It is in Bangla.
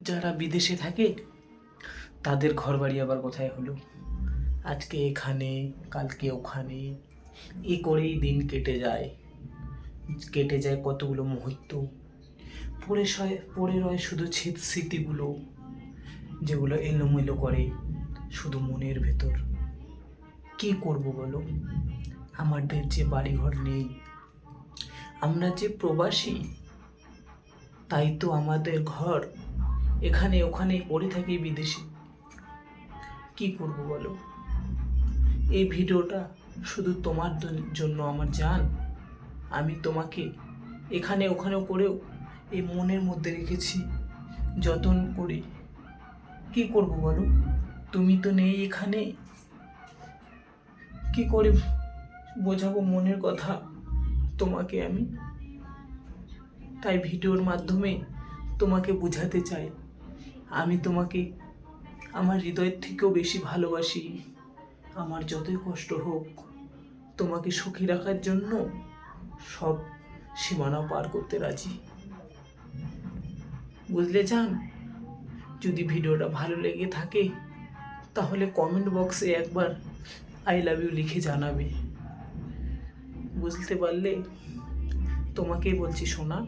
যারা বিদেশে থাকে তাদের ঘরবাড়ি আবার কোথায় হলো, আজকে এখানে কালকে ওখানে, এ করেই দিন কেটে যায় কতগুলো মুহূর্ত। পড়ে রয় শুধু স্মৃতিগুলো, যেগুলো এলোমেলো করে শুধু মনের ভেতর। কি করব বলো, আমাদের যে বাড়িঘর নেই, আমরা যে প্রবাসী, তাই তো আমাদের ঘর এখানে ওখানে পড়ে থাকে বিদেশে। কি করব বলো। এই ভিডিওটা শুধু তোমার জন্য আমার জান। আমি তোমাকে এখানে ওখানেও করেও এই মনের মধ্যে রেখেছি যতন করে। কি করব বলো, তুমি তো নেই এখানে। কি করে বোঝাবো মনের কথা তোমাকে আমি? তাই ভিডিওর মাধ্যমে তোমাকে বোঝাতে চাই, আমি তোমাকে আমার হৃদয়ের থেকেও বেশি ভালোবাসি। আমার যতই কষ্ট হোক, তোমাকে সুখী রাখার জন্য সব সীমানা পার করতে রাজি। বুঝলে জান? যদি ভিডিওটা ভালো লেগে থাকে তাহলে কমেন্ট বক্সে একবার আই লাভ ইউ লিখে জানাবে। বুঝতে পারলে? তোমাকেই বলছি সোনা।